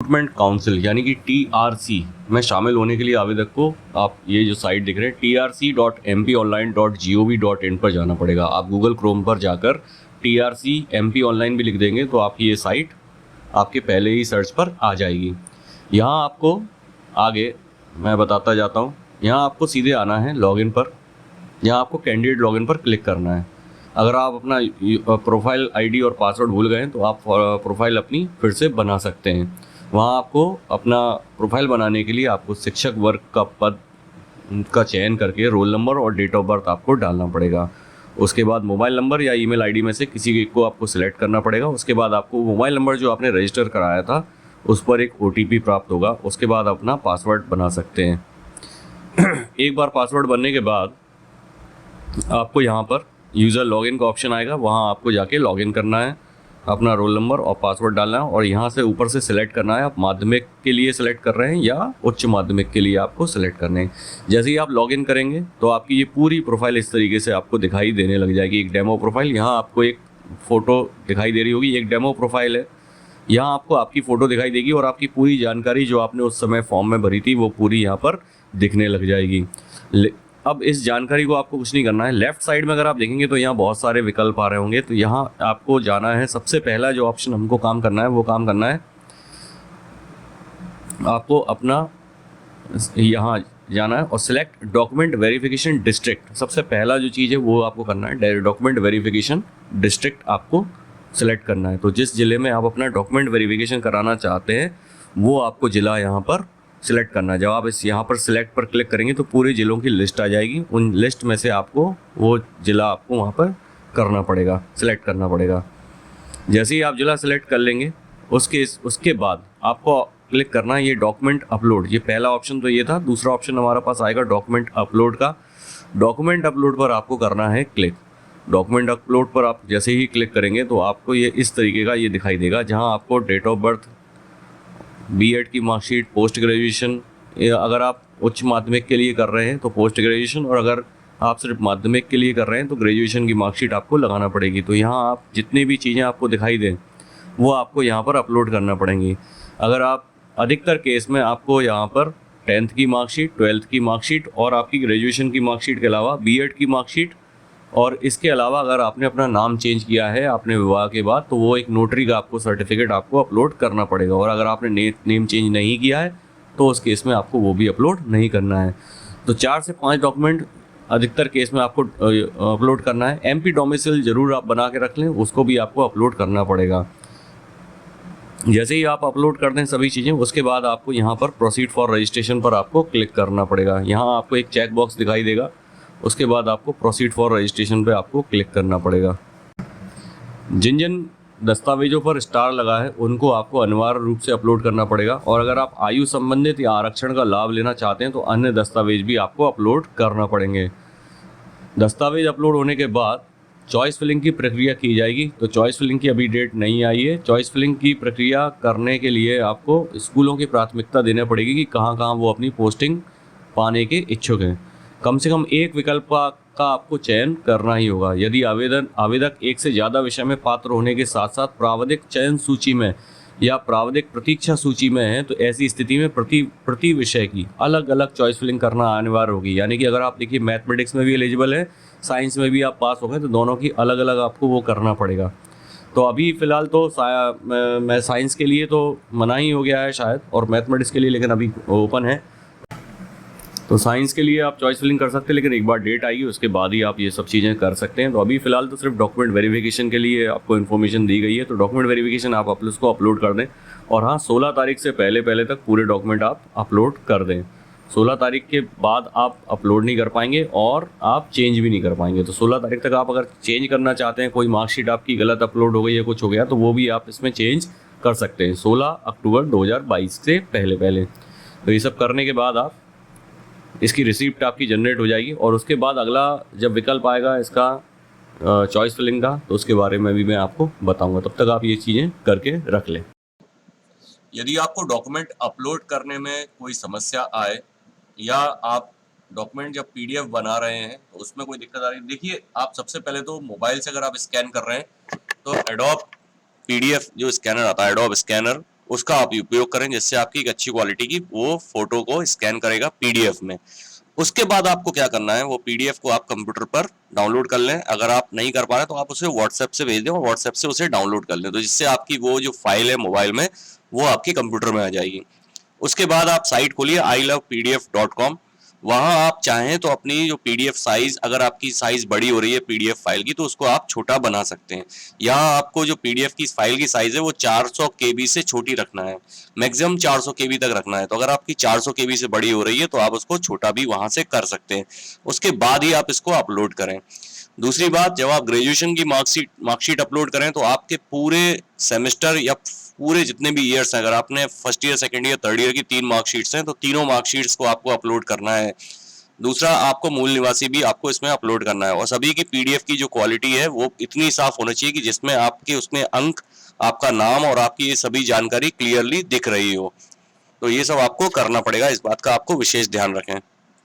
Recruitment council यानी कि TRC में शामिल होने के लिए आवेदक को आप ये जो साइट दिख रहे हैं trc.mponline.gov.in पर जाना पड़ेगा। आप गूगल क्रोम पर जाकर TRC MP ऑनलाइन भी लिख देंगे तो आपकी ये साइट आपके पहले ही सर्च पर आ जाएगी। यहाँ आपको आगे मैं बताता जाता हूँ। यहाँ आपको सीधे आना है लॉगिन पर। यहाँ आपको कैंडिडेट लॉगिन पर क्लिक करना है। अगर आप अपना प्रोफाइल ID और पासवर्ड भूल गए हैं तो आप प्रोफाइल अपनी फिर से बना सकते हैं। वहाँ आपको अपना प्रोफाइल बनाने के लिए आपको शिक्षक वर्ग का पद का चयन करके रोल नंबर और डेट ऑफ बर्थ आपको डालना पड़ेगा। उसके बाद मोबाइल नंबर या ईमेल ID में से किसी एक को आपको सिलेक्ट करना पड़ेगा। उसके बाद आपको मोबाइल नंबर जो आपने रजिस्टर कराया था उस पर एक OTP प्राप्त होगा। उसके बाद अपना पासवर्ड बना सकते हैं। एक बार पासवर्ड बनने के बाद आपको यहाँ पर यूज़र लॉगिन का ऑप्शन आएगा। वहाँ आपको जाके लॉगिन करना है, अपना रोल नंबर और पासवर्ड डालना है और यहाँ से ऊपर से सिलेक्ट करना है आप माध्यमिक के लिए सिलेक्ट कर रहे हैं या उच्च माध्यमिक के लिए आपको सिलेक्ट करने हैं। जैसे ही आप लॉगिन करेंगे तो आपकी ये पूरी प्रोफाइल इस तरीके से आपको दिखाई देने लग जाएगी। एक डेमो प्रोफाइल, यहाँ आपको एक फ़ोटो दिखाई दे रही होगी, एक डेमो प्रोफाइल है। यहाँ आपको आपकी फ़ोटो दिखाई देगी और आपकी पूरी जानकारी जो आपने उस समय फॉर्म में भरी थी वो पूरी यहाँ पर दिखने लग जाएगी। अब इस जानकारी को आपको कुछ नहीं करना है। लेफ्ट साइड में अगर आप देखेंगे तो यहाँ बहुत सारे विकल्प आ रहे होंगे। तो यहाँ आपको जाना है, सबसे पहला जो ऑप्शन हमको काम करना है वो काम करना है आपको अपना यहाँ जाना है और सिलेक्ट डॉक्यूमेंट वेरिफिकेशन डिस्ट्रिक्ट। सबसे पहला जो चीज़ है वो आपको करना है, डॉक्यूमेंट वेरिफिकेशन डिस्ट्रिक्ट आपको सिलेक्ट करना है। तो जिस ज़िले में आप अपना डॉक्यूमेंट वेरिफिकेशन कराना चाहते हैं वो आपको ज़िला यहाँ पर सिलेक्ट करना है। जब आप इस यहाँ पर सिलेक्ट पर क्लिक करेंगे तो पूरे ज़िलों की लिस्ट आ जाएगी। उन लिस्ट में से आपको वो ज़िला आपको वहाँ पर करना पड़ेगा, सिलेक्ट करना पड़ेगा। जैसे ही आप ज़िला सिलेक्ट कर लेंगे उसके बाद आपको क्लिक करना है ये डॉक्यूमेंट अपलोड। ये पहला ऑप्शन तो ये था। दूसरा ऑप्शन हमारे पास आएगा डॉक्यूमेंट अपलोड का। डॉक्यूमेंट अपलोड पर आपको करना है क्लिक। डॉक्यूमेंट अपलोड पर आप जैसे ही क्लिक करेंगे तो आपको ये इस तरीके का ये दिखाई देगा, जहाँ आपको डेट ऑफ बर्थ, B.Ed की मार्कशीट, पोस्ट ग्रेजुएशन, अगर आप उच्च माध्यमिक के लिए कर रहे हैं तो पोस्ट ग्रेजुएशन, और अगर आप सिर्फ माध्यमिक के लिए कर रहे हैं तो ग्रेजुएशन की मार्कशीट आपको लगाना पड़ेगी। तो यहाँ आप जितनी भी चीज़ें आपको दिखाई दें वो आपको यहाँ पर अपलोड करना पड़ेंगी। अगर आप अधिकतर केस में आपको यहाँ पर 10th की मार्कशीट, 12th की मार्कशीट और आपकी ग्रेजुएशन की मार्कशीट के अलावा B.Ed की मार्कशीट, और इसके अलावा अगर आपने अपना नाम चेंज किया है आपने विवाह के बाद तो वो एक नोटरी का आपको सर्टिफिकेट आपको अपलोड करना पड़ेगा। और अगर आपने नेम चेंज नहीं किया है तो उस केस में आपको वो भी अपलोड नहीं करना है। तो 4 से 5 डॉक्यूमेंट अधिकतर केस में आपको अपलोड करना है। MP डोमिसाइल ज़रूर आप बना के रख लें, उसको भी आपको अपलोड करना पड़ेगा। जैसे ही आप अपलोड कर दें सभी चीज़ें, उसके बाद आपको यहाँ पर प्रोसीड फॉर रजिस्ट्रेशन पर आपको क्लिक करना पड़ेगा। यहाँ आपको एक चेक बॉक्स दिखाई देगा, उसके बाद आपको प्रोसीड फॉर रजिस्ट्रेशन पे आपको क्लिक करना पड़ेगा। जिन जिन दस्तावेजों पर स्टार लगा है उनको आपको अनिवार्य रूप से अपलोड करना पड़ेगा। और अगर आप आयु संबंधित या आरक्षण का लाभ लेना चाहते हैं तो अन्य दस्तावेज भी आपको अपलोड करना पड़ेंगे। दस्तावेज अपलोड होने के बाद चॉइस फिलिंग की प्रक्रिया की जाएगी। तो चॉइस फिलिंग की अभी डेट नहीं आई है। चॉइस फिलिंग की प्रक्रिया करने के लिए आपको स्कूलों की प्राथमिकता देना पड़ेगी कि कहाँ कहाँ वो अपनी पोस्टिंग पाने के इच्छुक हैं। कम से कम एक विकल्प का आपको चयन करना ही होगा। यदि आवेदक एक से ज़्यादा विषय में पात्र होने के साथ साथ प्रावधिक चयन सूची में या प्रावधिक प्रतीक्षा सूची में है तो ऐसी स्थिति में प्रति विषय की अलग अलग चॉइस फिलिंग करना अनिवार्य होगी। यानी कि अगर आप देखिए मैथमेटिक्स में भी एलिजिबल है, साइंस में भी आप पास हो गए तो दोनों की अलग अलग आपको वो करना पड़ेगा। तो अभी फ़िलहाल तो मैं साइंस के लिए तो मना ही हो गया है शायद, और मैथमेटिक्स के लिए लेकिन अभी ओपन है। तो साइंस के लिए आप चॉइस फिलिंग कर सकते हैं, लेकिन एक बार डेट आएगी उसके बाद ही आप ये सब चीज़ें कर सकते हैं। तो अभी फ़िलहाल तो सिर्फ डॉक्यूमेंट वेरिफिकेशन के लिए आपको इन्फॉर्मेशन दी गई है। तो डॉक्यूमेंट वेरिफिकेशन आप उसको अपलोड कर दें, और हाँ 16 तारीख से पहले तक पूरे डॉक्यूमेंट आप अपलोड कर दें। 16 तारीख के बाद आप अपलोड नहीं कर पाएंगे और आप चेंज भी नहीं कर पाएंगे। तो 16 तारीख तक आप अगर चेंज करना चाहते हैं, कोई मार्कशीट आपकी गलत अपलोड हो गई या कुछ हो गया, तो वो भी आप इसमें चेंज कर सकते हैं 16 अक्टूबर 2022 से पहले। तो ये सब करने के बाद आप इसकी रिसिप्ट आपकी जनरेट हो जाएगी, और उसके बाद अगला जब विकल्प आएगा इसका चॉइस फिलिंग का तो उसके बारे में भी मैं आपको बताऊंगा। तब तक आप ये चीज़ें करके रख लें। यदि आपको डॉक्यूमेंट अपलोड करने में कोई समस्या आए या आप डॉक्यूमेंट जब PDF बना रहे हैं तो उसमें कोई दिक्कत आ रही है, देखिए आप सबसे पहले तो मोबाइल से अगर आप स्कैन कर रहे हैं तो एडोब PDF जो स्कैनर आता है, एडोब स्कैनर, उसका आप उपयोग करें, जिससे आपकी एक अच्छी क्वालिटी की वो फोटो को स्कैन करेगा पीडीएफ में। उसके बाद आपको क्या करना है, वो पीडीएफ को आप कंप्यूटर पर डाउनलोड कर लें। अगर आप नहीं कर पा रहे तो आप उसे व्हाट्सएप से भेज दें और व्हाट्सएप से उसे डाउनलोड कर लें, तो जिससे आपकी वो जो फाइल है मोबाइल में वो आपके कंप्यूटर में आ जाएगी। उसके बाद आप साइट खोलिए ilovepdf.com। वहां आप चाहें तो अपनी जो पीडीएफ साइज, अगर आपकी साइज बड़ी हो रही है पीडीएफ फाइल की, तो उसको आप छोटा बना सकते हैं। यहाँ आपको जो पीडीएफ की फाइल की साइज है वो 400 केबी से छोटी रखना है, मैक्सिमम 400 केबी तक रखना है। तो अगर आपकी 400 केबी से बड़ी हो रही है तो आप उसको छोटा भी वहां से कर सकते हैं। उसके बाद ही आप इसको अपलोड करें। दूसरी बात, जब आप ग्रेजुएशन की मार्कशीट अपलोड करें तो आपके पूरे सेमेस्टर या पूरे जितने भी ईयर्स हैं, अगर आपने first year, second year, third year की 3 मार्कशीट्स हैं तो तीनों मार्कशीट्स को आपको अपलोड करना है। दूसरा, आपको मूल निवासी भी आपको इसमें अपलोड करना है, और सभी की पीडीएफ की जो क्वालिटी है वो इतनी साफ होनी चाहिए कि जिसमें आपके उसमें अंक, आपका नाम और आपकी ये सभी जानकारी क्लियरली दिख रही हो। तो ये सब आपको करना पड़ेगा, इस बात का आपको विशेष ध्यान रखें।